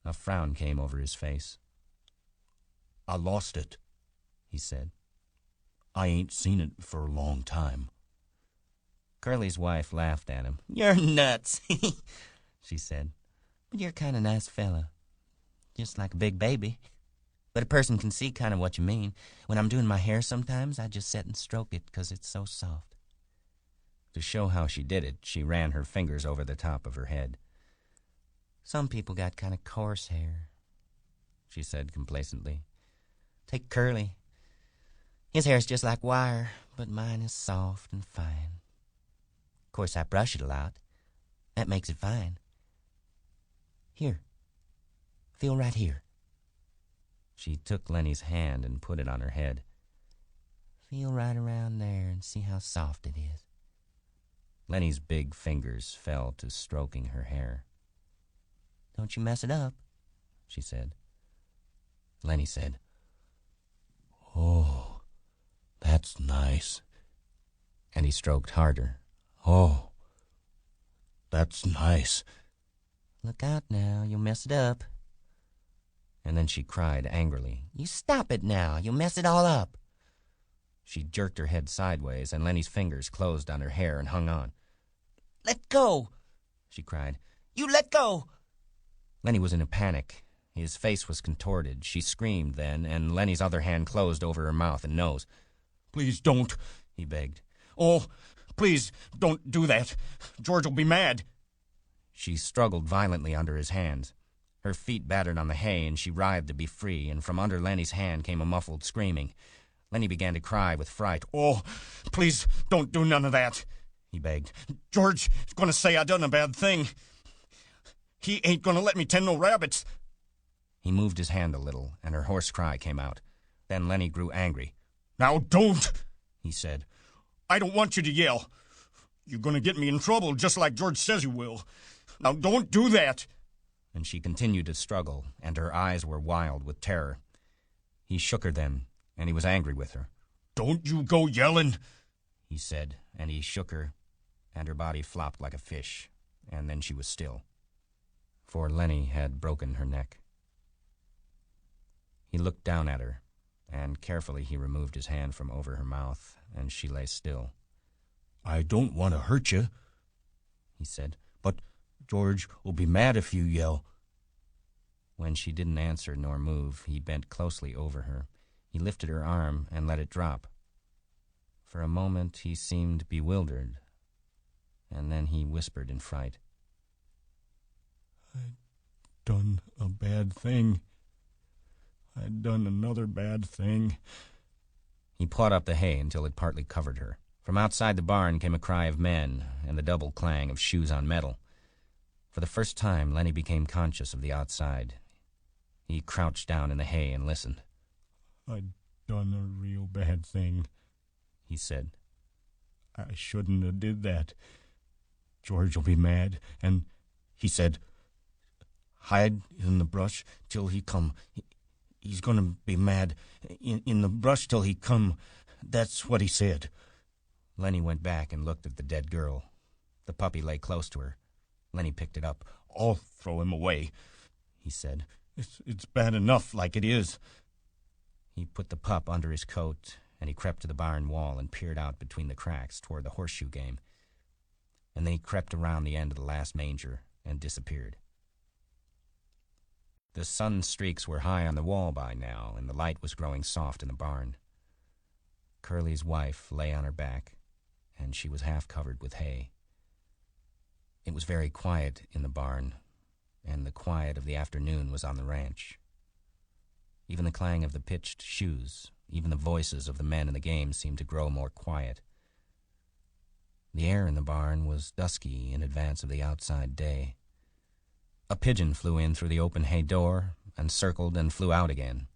A frown came over his face. "I lost it," he said. "I ain't seen it for a long time." Curly's wife laughed at him. "You're nuts," she said. "But you're kind of nice fella. Just like a big baby. But a person can see kind of what you mean. When I'm doing my hair sometimes, I just sit and stroke it because it's so soft." To show how she did it, she ran her fingers over the top of her head. "Some people got kind of coarse hair," she said complacently. "Take Curly. His hair's just like wire, but mine is soft and fine. Of course, I brush it a lot. That makes it fine. Here. Feel right here." She took Lenny's hand and put it on her head. "Feel right around there and see how soft it is." Lenny's big fingers fell to stroking her hair. "Don't you mess it up," she said. Lenny said, "Oh, that's nice." And he stroked harder. "Oh, that's nice." "Look out now, you'll mess it up." And then she cried angrily, "You stop it now, you'll mess it all up." She jerked her head sideways, and Lenny's fingers closed on her hair and hung on. "Let go!" she cried. "You let go!" Lenny was in a panic. His face was contorted. She screamed then, and Lenny's other hand closed over her mouth and nose. "Please don't," he begged. "Oh, please don't do that. George will be mad." She struggled violently under his hands. Her feet battered on the hay, and she writhed to be free, and from under Lenny's hand came a muffled screaming. Lenny began to cry with fright. "Oh, please don't do none of that," he begged. "George is going to say I done a bad thing. He ain't going to let me tend no rabbits." He moved his hand a little, and her hoarse cry came out. Then Lenny grew angry. "Now don't," he said. "I don't want you to yell. You're going to get me in trouble just like George says you will. Now don't do that." And she continued to struggle, and her eyes were wild with terror. He shook her then, and he was angry with her. "Don't you go yelling," he said, and he shook her, and her body flopped like a fish, and then she was still. For Lenny had broken her neck. He looked down at her, and carefully he removed his hand from over her mouth, and she lay still. "I don't want to hurt you," he said, "but George will be mad if you yell." When she didn't answer nor move, he bent closely over her. He lifted her arm and let it drop. For a moment he seemed bewildered, and then he whispered in fright, "I done a bad thing. I done another bad thing." He pawed up the hay until it partly covered her. From outside the barn came a cry of men and the double clang of shoes on metal. For the first time, Lenny became conscious of the outside. He crouched down in the hay and listened. "I done a real bad thing," he said. "I shouldn't have did that. George will be mad, and he said, hide in the brush till he come. He's going to be mad in the brush till he come. That's what he said." Lenny went back and looked at the dead girl. The puppy lay close to her. Lenny picked it up. "I'll throw him away," he said. It's bad enough like it is." He put the pup under his coat, and he crept to the barn wall and peered out between the cracks toward the horseshoe game. And then he crept around the end of the last manger and disappeared. The sun streaks were high on the wall by now, and the light was growing soft in the barn. Curly's wife lay on her back, and she was half covered with hay. It was very quiet in the barn, and the quiet of the afternoon was on the ranch. Even the clang of the pitched shoes, even the voices of the men in the game seemed to grow more quiet. The air in the barn was dusky in advance of the outside day. A pigeon flew in through the open hay door and circled and flew out again.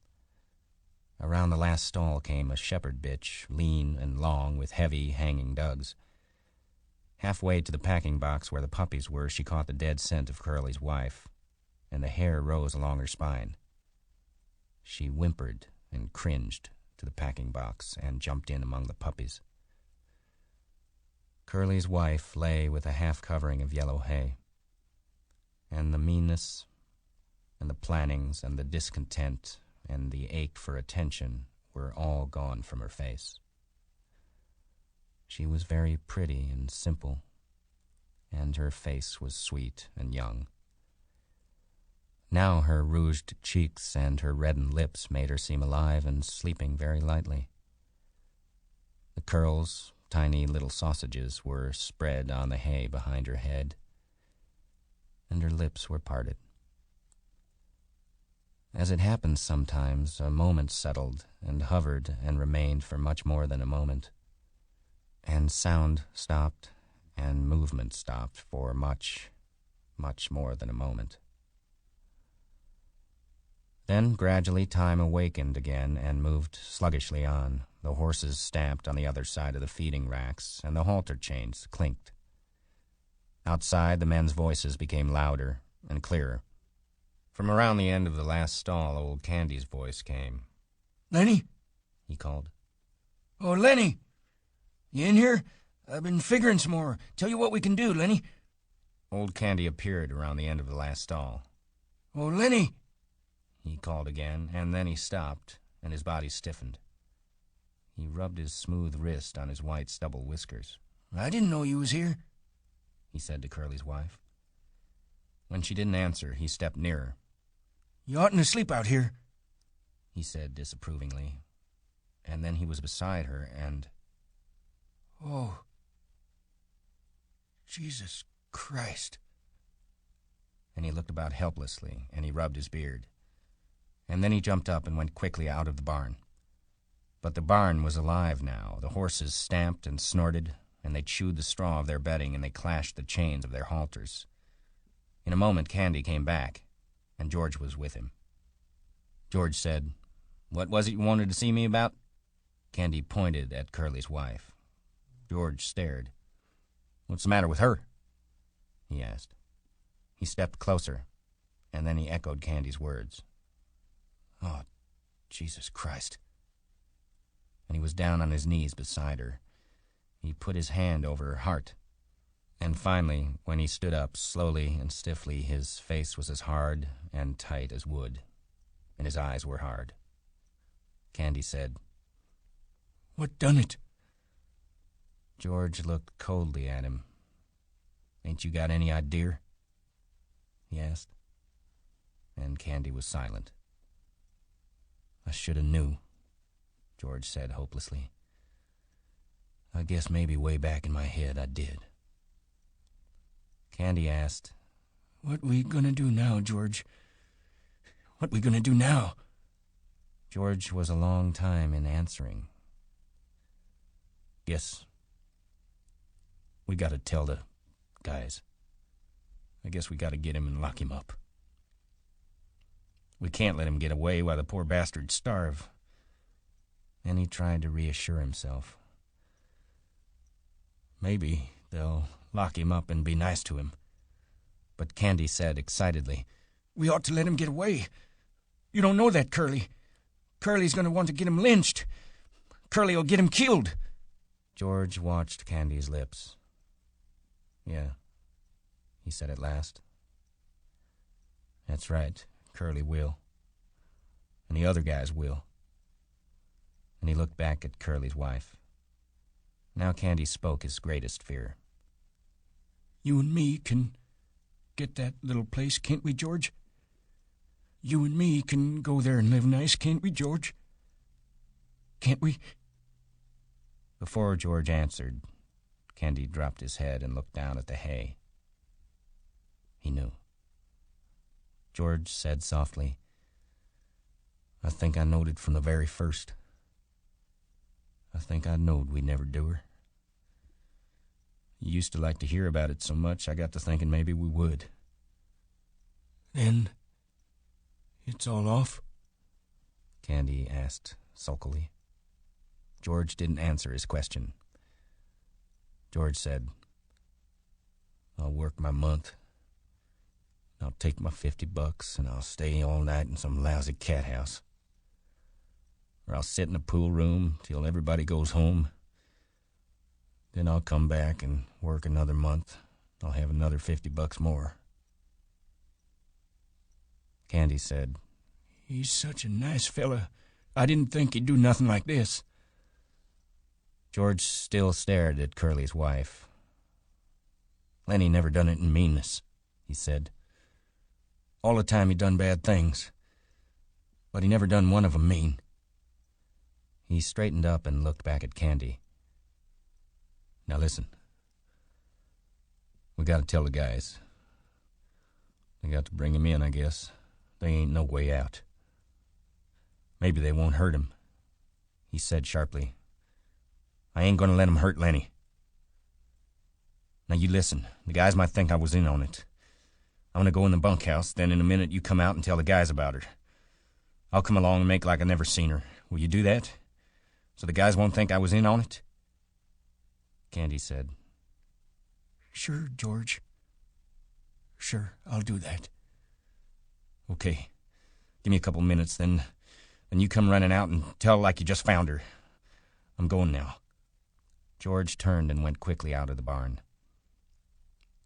Around the last stall came a shepherd bitch, lean and long, with heavy, hanging dugs. Halfway to the packing box where the puppies were, she caught the dead scent of Curly's wife, and the hair rose along her spine. She whimpered and cringed to the packing box and jumped in among the puppies. Curly's wife lay with a half covering of yellow hay, and the meanness and the plannings and the discontent and the ache for attention were all gone from her face. She was very pretty and simple, and her face was sweet and young. Now her rouged cheeks and her reddened lips made her seem alive and sleeping very lightly. The curls, tiny little sausages, were spread on the hay behind her head, and her lips were parted. As it happens sometimes, a moment settled and hovered and remained for much more than a moment, and sound stopped and movement stopped for much, much more than a moment. Then gradually time awakened again and moved sluggishly on. The horses stamped on the other side of the feeding racks, and the halter chains clinked. Outside, the men's voices became louder and clearer. From around the end of the last stall, old Candy's voice came. "Lenny?" he called. "Oh, Lenny! You in here? I've been figuring some more. Tell you what we can do, Lenny." Old Candy appeared around the end of the last stall. "Oh, Lenny!" he called again, and then he stopped, and his body stiffened. He rubbed his smooth wrist on his white stubble whiskers. "I didn't know you was here," he said to Curly's wife. When she didn't answer, he stepped nearer. "You oughtn't to sleep out here," he said disapprovingly. And then he was beside her, and... "Oh, Jesus Christ." And he looked about helplessly, and he rubbed his beard. And then he jumped up and went quickly out of the barn. But the barn was alive now. The horses stamped and snorted, and they chewed the straw of their bedding, and they clashed the chains of their halters. In a moment, Candy came back, and George was with him. George said, "What was it you wanted to see me about?" Candy pointed at Curly's wife. George stared. "What's the matter with her?" he asked. He stepped closer, and then he echoed Candy's words. "Oh, Jesus Christ." And he was down on his knees beside her. He put his hand over her heart. And finally, when he stood up slowly and stiffly, his face was as hard and tight as wood, and his eyes were hard. Candy said, "What done it?" George looked coldly at him. "Ain't you got any idea?" he asked. And Candy was silent. "I should have knew," George said hopelessly. "I guess maybe way back in my head I did." Candy asked, "What we gonna do now, George? What we gonna do now?" George was a long time in answering. "Guess we gotta tell the guys. I guess we gotta get him and lock him up. We can't let him get away while the poor bastards starve." And he tried to reassure himself. "Maybe they'll lock him up and be nice to him." But Candy said excitedly, "We ought to let him get away. You don't know that, Curly. Curly's gonna want to get him lynched. Curly'll get him killed." George watched Candy's lips. "Yeah," he said at last. "That's right, Curly will. And the other guys will." And he looked back at Curly's wife. Now Candy spoke his greatest fear. "You and me can get that little place, can't we, George? You and me can go there and live nice, can't we, George? Can't we?" Before George answered, Candy dropped his head and looked down at the hay. He knew. George said softly, "I think I knowed it from the very first. I think I knowed we'd never do her. You used to like to hear about it so much, I got to thinking maybe we would." "Then it's all off?" Candy asked sulkily. George didn't answer his question. George said, "I'll work my month. I'll take my $50 and I'll stay all night in some lousy cat house. Or I'll sit in a pool room till everybody goes home. Then I'll come back and work another month. I'll have another $50 more." Candy said, "He's such a nice fella. I didn't think he'd do nothing like this." George still stared at Curly's wife. "Lenny never done it in meanness," he said. "All the time he done bad things, but he never done one of 'em mean." He straightened up and looked back at Candy. "Now listen. We gotta tell the guys. They got to bring him in, I guess. They ain't no way out. Maybe they won't hurt him," he said sharply. "I ain't gonna let 'em hurt Lenny. Now you listen. The guys might think I was in on it. I'm gonna go in the bunkhouse, then in a minute you come out and tell the guys about her. I'll come along and make like I never seen her. Will you do that? So the guys won't think I was in on it?" Candy said, "Sure, George. Sure, I'll do that." "Okay. Give me a couple minutes, then you come running out and tell like you just found her. I'm going now." George turned and went quickly out of the barn.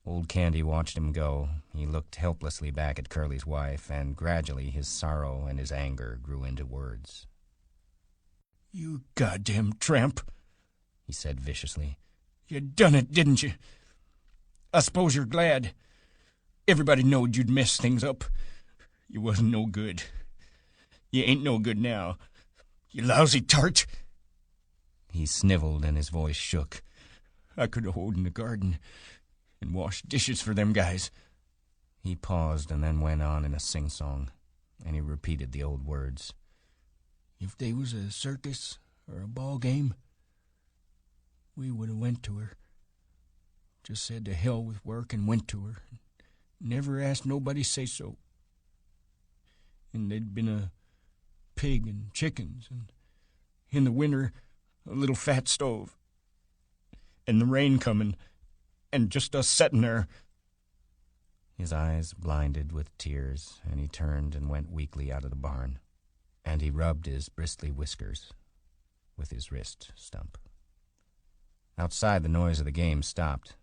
Old Candy watched him go. He looked helplessly back at Curly's wife, and gradually his sorrow and his anger grew into words. "You goddamn tramp," he said viciously. "You done it, didn't you? I suppose you're glad. Everybody knowed you'd mess things up. You wasn't no good. You ain't no good now. You lousy tart." He sniveled and his voice shook. "I could have hoed in the garden and washed dishes for them guys." He paused and then went on in a sing-song, and he repeated the old words. "If they was a circus or a ball game, we would have went to her. Just said to hell with work and went to her. Never asked nobody say so. And there'd been a pig and chickens, and in the winter a little fat stove, and the rain coming, and just us setting there." His eyes blinded with tears, and he turned and went weakly out of the barn, and he rubbed his bristly whiskers with his wrist stump. Outside, the noise of the game stopped.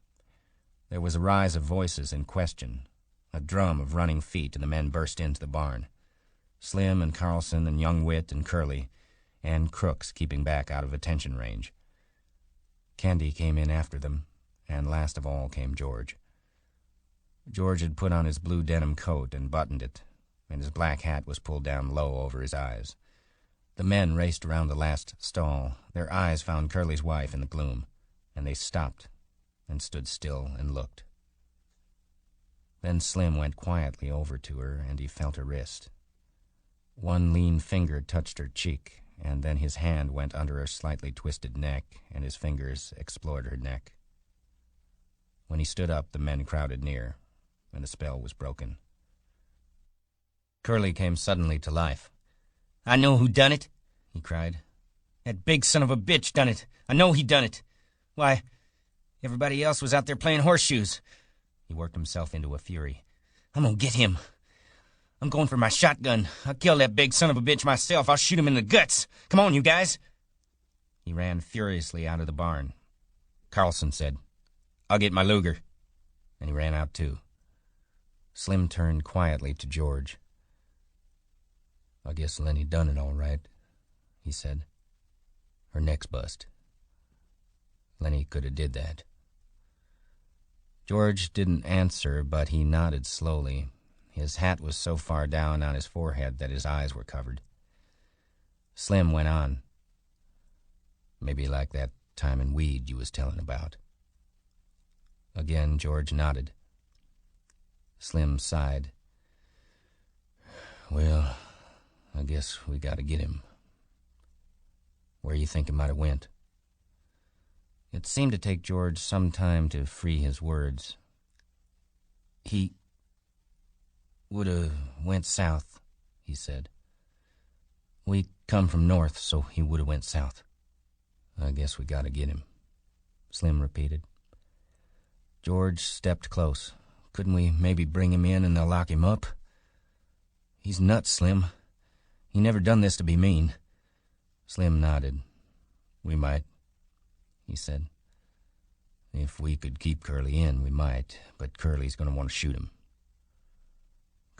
There was a rise of voices in question, a drum of running feet, and the men burst into the barn. Slim and Carlson and young Witt and Curly, and Crooks keeping back out of attention range. Candy came in after them, and last of all came George. George had put on his blue denim coat and buttoned it, and his black hat was pulled down low over his eyes. The men raced around the last stall. Their eyes found Curly's wife in the gloom, and they stopped and stood still and looked. Then Slim went quietly over to her, and he felt her wrist. One lean finger touched her cheek, and then his hand went under her slightly twisted neck, and his fingers explored her neck. When he stood up, the men crowded near, and the spell was broken. Curly came suddenly to life. "I know who done it," he cried. "That big son of a bitch done it. I know he done it. Why, everybody else was out there playing horseshoes." He worked himself into a fury. "I'm gonna get him. I'm going for my shotgun. I'll kill that big son of a bitch myself. I'll shoot him in the guts. Come on, you guys." He ran furiously out of the barn. Carlson said, "I'll get my Luger," and he ran out too. Slim turned quietly to George. "I guess Lenny done it all right," he said. "Her neck's bust. Lenny could have did that." George didn't answer, but he nodded slowly. His hat was so far down on his forehead that his eyes were covered. Slim went on. "Maybe like that time in Weed you was telling about." Again, George nodded. Slim sighed. "Well, I guess we gotta get him. Where you think he might have went?" It seemed to take George some time to free his words. "He would have went south," he said. "We come from north, so he would have went south." "I guess we gotta get him," Slim repeated. George stepped close. "Couldn't we maybe bring him in and they'll lock him up?" "He's nuts, Slim. He never done this to be mean." Slim nodded. "We might," he said. "If we could keep Curly in, we might, but Curly's going to want to shoot him."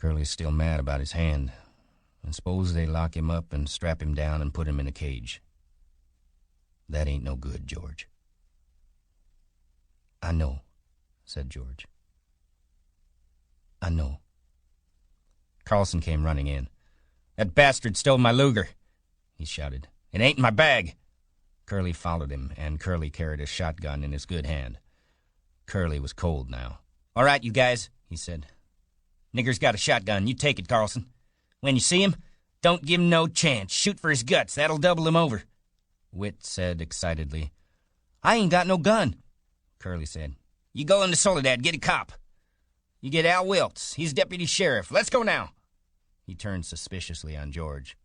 Curly's still mad about his hand. And suppose they lock him up and strap him down and put him in a cage. That ain't no good, George. I know, said George. I know. Carlson came running in. That bastard stole my Luger, he shouted. It ain't in my bag. Curly followed him, and Curly carried a shotgun in his good hand. Curly was cold now. All right, you guys, he said. Nigger's got a shotgun. You take it, Carlson. When you see him, don't give him no chance. Shoot for his guts. That'll double him over. Whit said excitedly. I ain't got no gun, Curly said. You go into Soledad, get a cop. You get Al Wiltz. He's deputy sheriff. Let's go now. He turned suspiciously on George.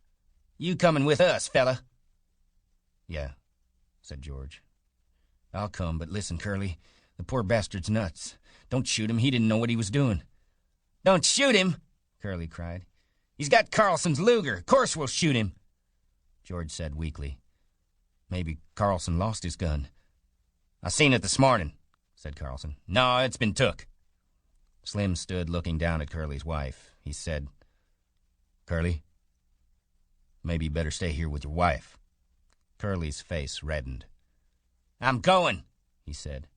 You coming with us, fella? Yeah, said George. I'll come, but listen, Curly. The poor bastard's nuts. Don't shoot him. He didn't know what he was doing. Don't shoot him, Curly cried. He's got Carlson's Luger. Of course we'll shoot him. George said weakly. Maybe Carlson lost his gun. I seen it this morning, said Carlson. No, it's been took. Slim stood looking down at Curly's wife. He said, Curly, maybe you better stay here with your wife. Curly's face reddened. I'm going, he said.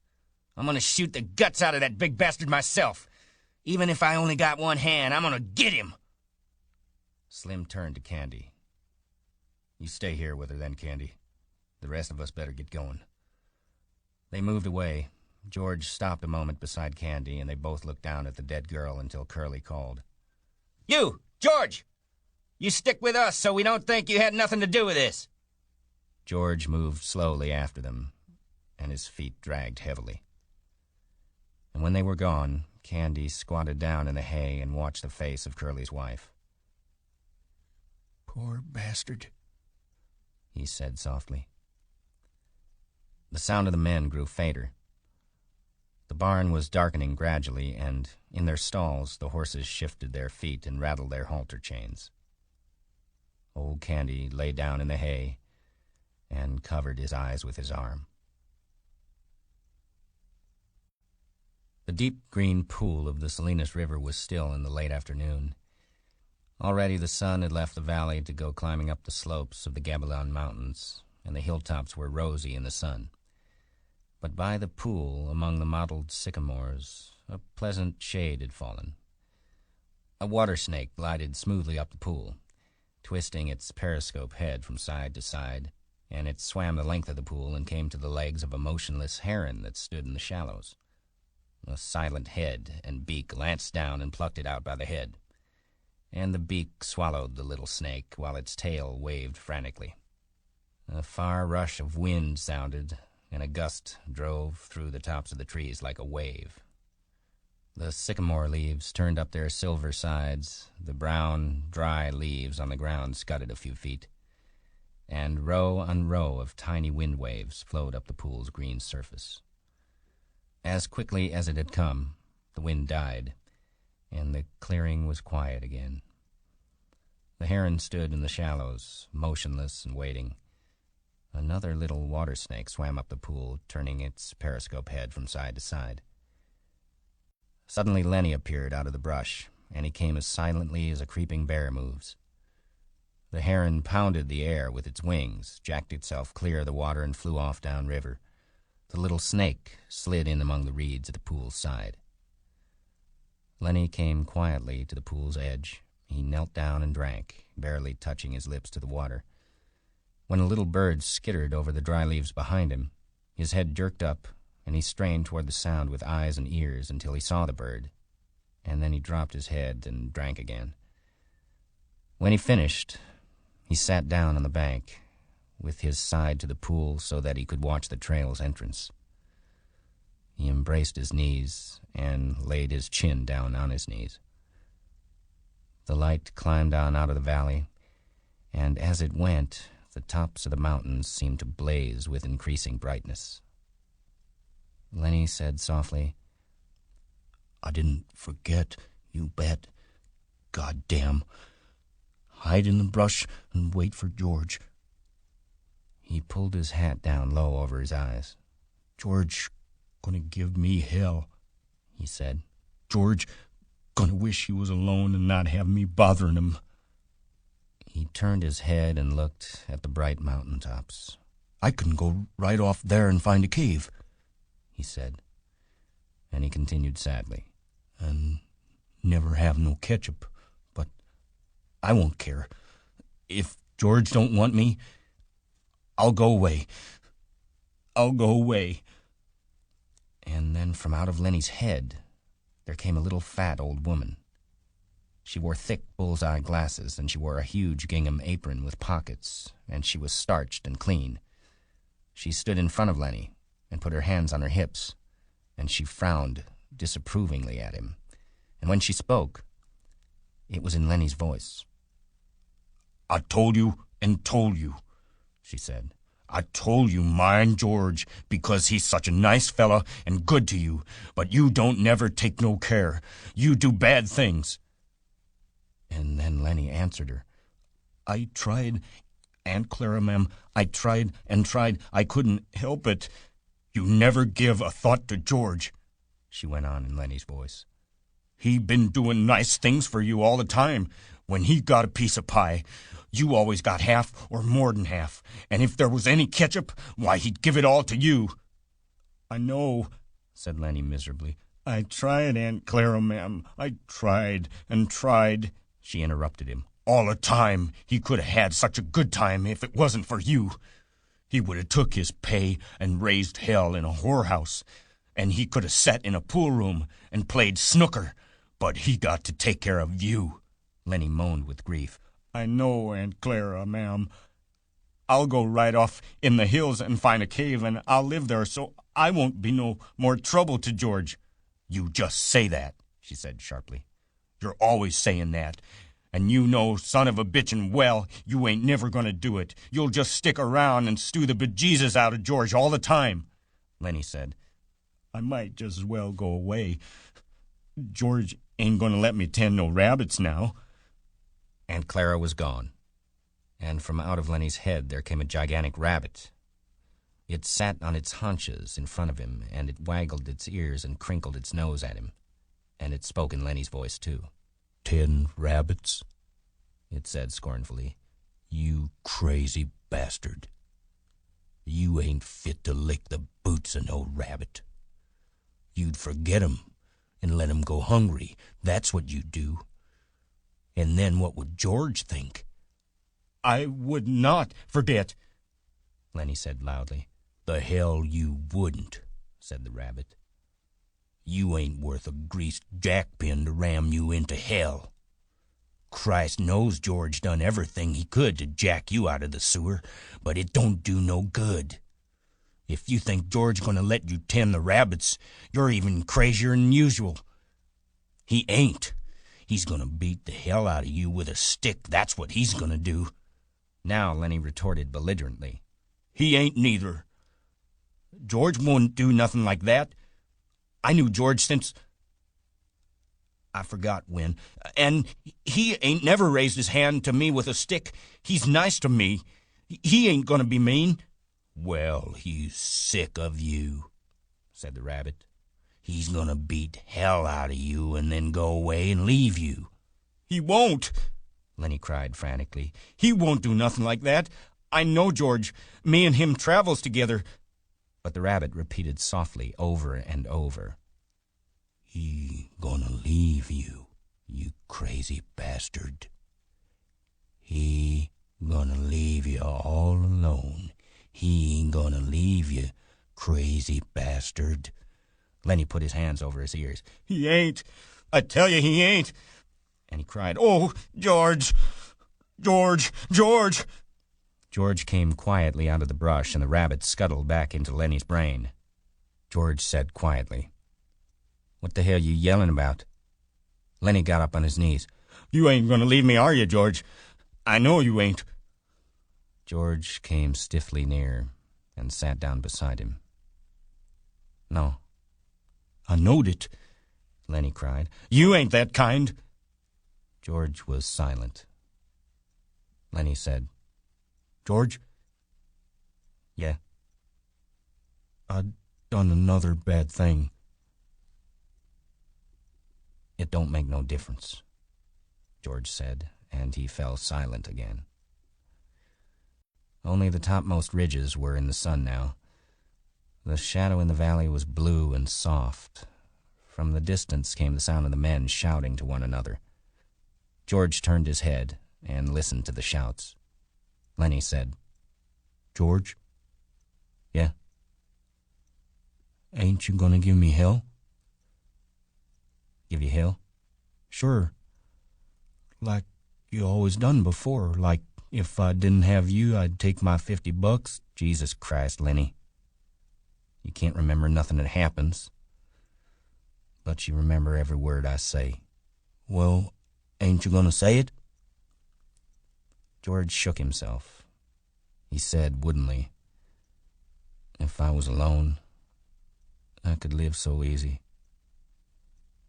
I'm going to shoot the guts out of that big bastard myself. Even if I only got one hand, I'm going to get him. Slim turned to Candy. You stay here with her then, Candy. The rest of us better get going. They moved away. George stopped a moment beside Candy, and they both looked down at the dead girl until Curly called. You, George! You stick with us so we don't think you had nothing to do with this. George moved slowly after them, and his feet dragged heavily. And when they were gone, Candy squatted down in the hay and watched the face of Curly's wife. Poor bastard, he said softly. The sound of the men grew fainter. The barn was darkening gradually, and in their stalls the horses shifted their feet and rattled their halter chains. Old Candy lay down in the hay and covered his eyes with his arm. The deep green pool of the Salinas River was still in the late afternoon. Already the sun had left the valley to go climbing up the slopes of the Gabilan Mountains, and the hilltops were rosy in the sun. But by the pool, among the mottled sycamores, a pleasant shade had fallen. A water snake glided smoothly up the pool, twisting its periscope head from side to side, and it swam the length of the pool and came to the legs of a motionless heron that stood in the shallows. A silent head and beak lanced down and plucked it out by the head, and the beak swallowed the little snake while its tail waved frantically. A far rush of wind sounded, and a gust drove through the tops of the trees like a wave. The sycamore leaves turned up their silver sides, the brown, dry leaves on the ground scudded a few feet, and row on row of tiny wind waves flowed up the pool's green surface. As quickly as it had come, the wind died, and the clearing was quiet again. The heron stood in the shallows, motionless and waiting. Another little water snake swam up the pool, turning its periscope head from side to side. Suddenly Lenny appeared out of the brush, and he came as silently as a creeping bear moves. The heron pounded the air with its wings, jacked itself clear of the water, and flew off downriver. The little snake slid in among the reeds at the pool's side. Lenny came quietly to the pool's edge. He knelt down and drank, barely touching his lips to the water. When a little bird skittered over the dry leaves behind him, his head jerked up, and he strained toward the sound with eyes and ears until he saw the bird, and then he dropped his head and drank again. When he finished, he sat down on the bank, with his side to the pool so that he could watch the trail's entrance. He embraced his knees and laid his chin down on his knees. The light climbed on out of the valley, and as it went, the tops of the mountains seemed to blaze with increasing brightness. Lenny said softly, "I didn't forget, you bet. Goddamn. Hide in the brush and wait for George." He pulled his hat down low over his eyes. "George gonna give me hell," he said. "George gonna wish he was alone and not have me bothering him. He turned his head and looked at the bright mountaintops. I can go right off there and find a cave, he said. And he continued sadly. And never have no ketchup, but I won't care. If George don't want me, I'll go away. I'll go away. And then from out of Lenny's head, there came a little fat old woman. She wore thick bullseye glasses, and she wore a huge gingham apron with pockets, and she was starched and clean. She stood in front of Lenny and put her hands on her hips, and she frowned disapprovingly at him. And when she spoke, it was in Lenny's voice. I told you and told you, she said. I told you mind George because he's such a nice fella and good to you, but you don't never take no care. You do bad things. And then Lenny answered her. I tried, Aunt Clara, ma'am. I tried and tried. I couldn't help it. You never give a thought to George, she went on in Lenny's voice. He been doing nice things for you all the time. When he got a piece of pie, you always got half or more than half. And if there was any ketchup, why, he'd give it all to you. I know, said Lenny miserably. I tried, Aunt Clara, ma'am. I tried and tried, she interrupted him. All the time. He could have had such a good time if it wasn't for you. He would have took his pay and raised hell in a whorehouse. And he could have sat in a pool room and played snooker. But he got to take care of you. Lenny moaned with grief. I know, Aunt Clara, ma'am. I'll go right off in the hills and find a cave, and I'll live there so I won't be no more trouble to George. You just say that, she said sharply. You're always saying that. And you know, son of a bitchin' well, you ain't never gonna do it. You'll just stick around and stew the bejesus out of George all the time. Lenny said, I might just as well go away. George ain't gonna let me tend no rabbits now. Aunt Clara was gone, and from out of Lenny's head there came a gigantic rabbit. It sat on its haunches in front of him, and it waggled its ears and crinkled its nose at him, and it spoke in Lenny's voice, too. 10 rabbits, it said scornfully. You crazy bastard. You ain't fit to lick the boots of no rabbit. You'd forget 'em and let 'em go hungry. That's what you'd do. And then what would George think? I would not forget, Lenny said loudly. The hell you wouldn't, said the rabbit. You ain't worth a greased jackpin to ram you into hell. Christ knows George done everything he could to jack you out of the sewer, but it don't do no good. If you think George gonna let you tend the rabbits, you're even crazier than usual. He ain't. He's gonna beat the hell out of you with a stick, that's what he's gonna do. Now Lenny retorted belligerently. He ain't neither. George wouldn't do nothing like that. I knew George since I forgot when, and he ain't never raised his hand to me with a stick. He's nice to me. He ain't gonna be mean. Well, he's sick of you, said the rabbit. He's gonna beat hell out of you and then go away and leave you. He won't, Lenny cried frantically. He won't do nothing like that. I know George. Me and him travels together. But the rabbit repeated softly over and over. He gonna leave you, you crazy bastard. He gonna leave you all alone. He ain't gonna leave you, crazy bastard. Lenny put his hands over his ears. He ain't. I tell you he ain't. And he cried, Oh, George! George! George! George came quietly out of the brush, and the rabbit scuttled back into Lenny's brain. George said quietly, What the hell you yelling about? Lenny got up on his knees. You ain't gonna leave me, are you, George? I know you ain't. George came stiffly near and sat down beside him. No. I knowed it, Lenny cried. You ain't that kind. George was silent. Lenny said, George? Yeah. I done another bad thing. It don't make no difference, George said, and he fell silent again. Only the topmost ridges were in the sun now. The shadow in the valley was blue and soft. From the distance came the sound of the men shouting to one another. George turned his head and listened to the shouts. Lenny said, "George?" "Yeah?" "Ain't you gonna give me hell?" "Give you hell?" "Sure. Like you always done before. Like if I didn't have you, I'd take my $50. "Jesus Christ, Lenny. You can't remember nothing that happens. But you remember every word I say." "Well, ain't you gonna say it?" George shook himself. He said woodenly, "If I was alone, I could live so easy."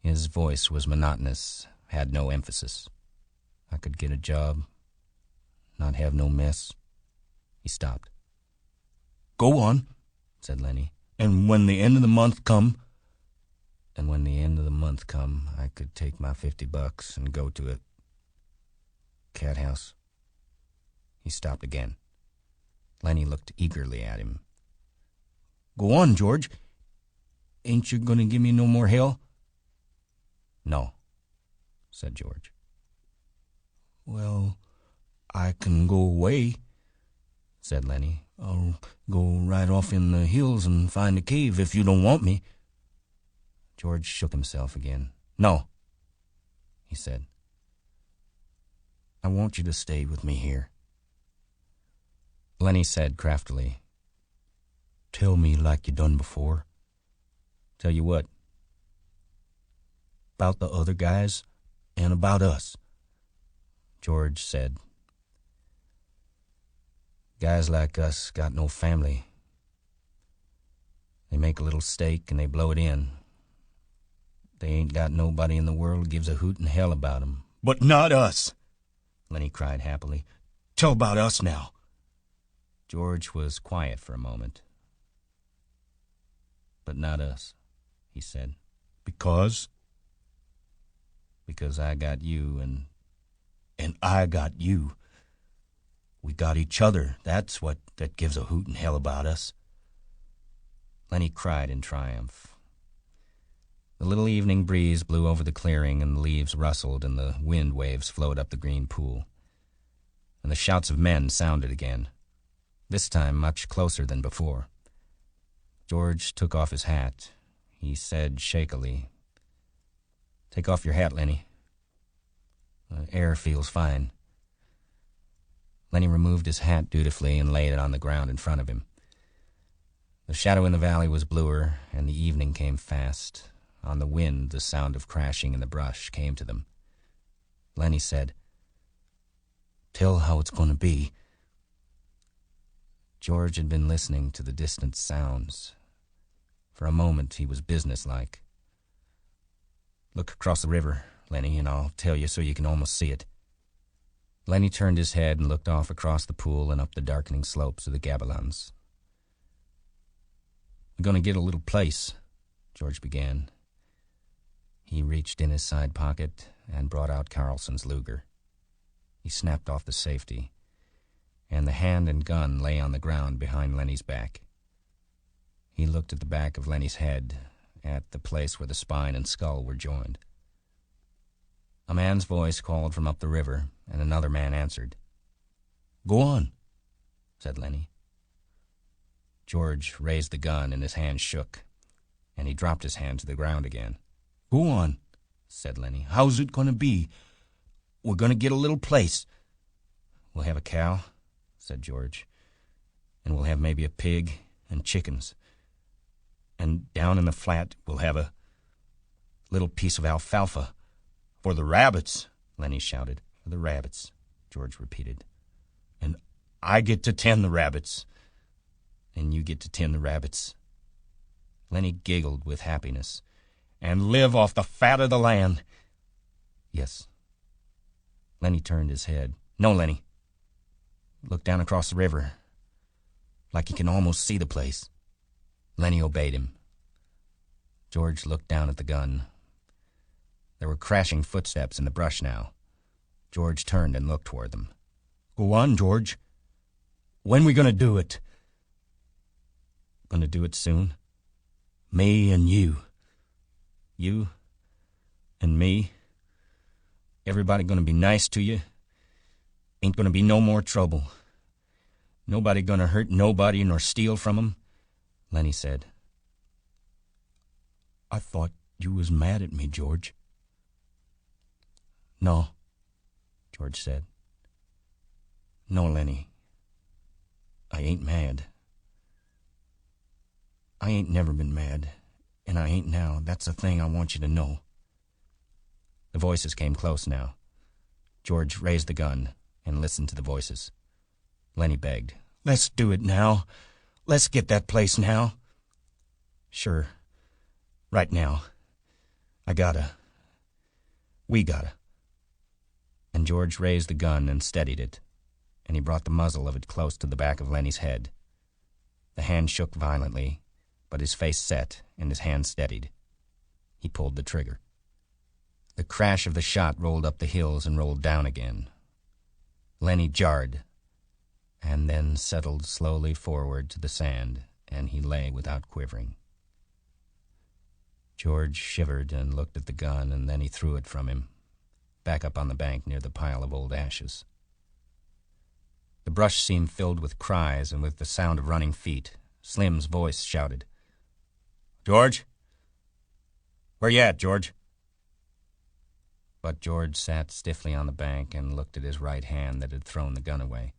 His voice was monotonous, had no emphasis. "I could get a job, not have no mess." He stopped. "Go on," said Lenny. "And when the end of the month come..." "And when the end of the month come, I could take my $50 and go to a cat house." He stopped again. Lenny looked eagerly at him. "Go on, George. Ain't you gonna give me no more hell?" "No," said George. "Well, I can go away," said Lenny. "I'll go right off in the hills and find a cave if you don't want me." George shook himself again. "No," he said. "I want you to stay with me here." Lenny said craftily, "Tell me like you done before." "Tell you what?" "About the other guys and about us." George said, "Guys like us got no family. They make a little stake and they blow it in. They ain't got nobody in the world gives a hoot in hell about 'em." "But not us," Lenny cried happily. "Tell about us now." George was quiet for a moment. "But not us," he said. "Because?" "Because I got you and I got you. We got each other. That's what that gives a hoot in hell about us." Lenny cried in triumph. The little evening breeze blew over the clearing, and the leaves rustled, and the wind waves flowed up the green pool. And the shouts of men sounded again, this time much closer than before. George took off his hat. He said shakily, "Take off your hat, Lenny. The air feels fine." Lenny removed his hat dutifully and laid it on the ground in front of him. The shadow in the valley was bluer, and the evening came fast. On the wind, the sound of crashing in the brush came to them. Lenny said, "Tell how it's going to be." George had been listening to the distant sounds. For a moment, he was businesslike. "Look across the river, Lenny, and I'll tell you so you can almost see it." Lenny turned his head and looked off across the pool and up the darkening slopes of the Gabilons. "We're going to get a little place," George began. He reached in his side pocket and brought out Carlson's Luger. He snapped off the safety, and the hand and gun lay on the ground behind Lenny's back. He looked at the back of Lenny's head, at the place where the spine and skull were joined. A man's voice called from up the river, and another man answered. "Go on," said Lenny. George raised the gun, and his hand shook, and he dropped his hand to the ground again. "Go on," said Lenny. "How's it going to be? We're going to get a little place." "We'll have a cow," said George, "and we'll have maybe a pig and chickens. And down in the flat, we'll have a little piece of alfalfa." "For the rabbits," Lenny shouted. "For the rabbits," George repeated. "And I get to tend the rabbits." "And you get to tend the rabbits." Lenny giggled with happiness. "And live off the fat of the land." "Yes." Lenny turned his head. "No, Lenny. Look down across the river, like you can almost see the place." Lenny obeyed him. George looked down at the gun. There were crashing footsteps in the brush now. George turned and looked toward them. Go on, George. When we gonna do it? Gonna do it soon. Me and you. You and me. Everybody gonna be nice to you. Ain't gonna be no more trouble. Nobody gonna hurt nobody nor steal from 'em, Lenny said. I thought you was mad at me, George. No, George said. No, Lenny. I ain't mad. I ain't never been mad, and I ain't now. That's the thing I want you to know. The voices came close now. George raised the gun and listened to the voices. Lenny begged. Let's do it now. Let's get that place now. Sure. Right now. We gotta. And George raised the gun and steadied it, and he brought the muzzle of it close to the back of Lenny's head. The hand shook violently, but his face set and his hand steadied. He pulled the trigger. The crash of the shot rolled up the hills and rolled down again. Lenny jarred, and then settled slowly forward to the sand, and he lay without quivering. George shivered and looked at the gun, and then he threw it from him, back up on the bank near the pile of old ashes. The brush seemed filled with cries and with the sound of running feet. Slim's voice shouted, "George? Where you at, George?" But George sat stiffly on the bank and looked at his right hand that had thrown the gun away.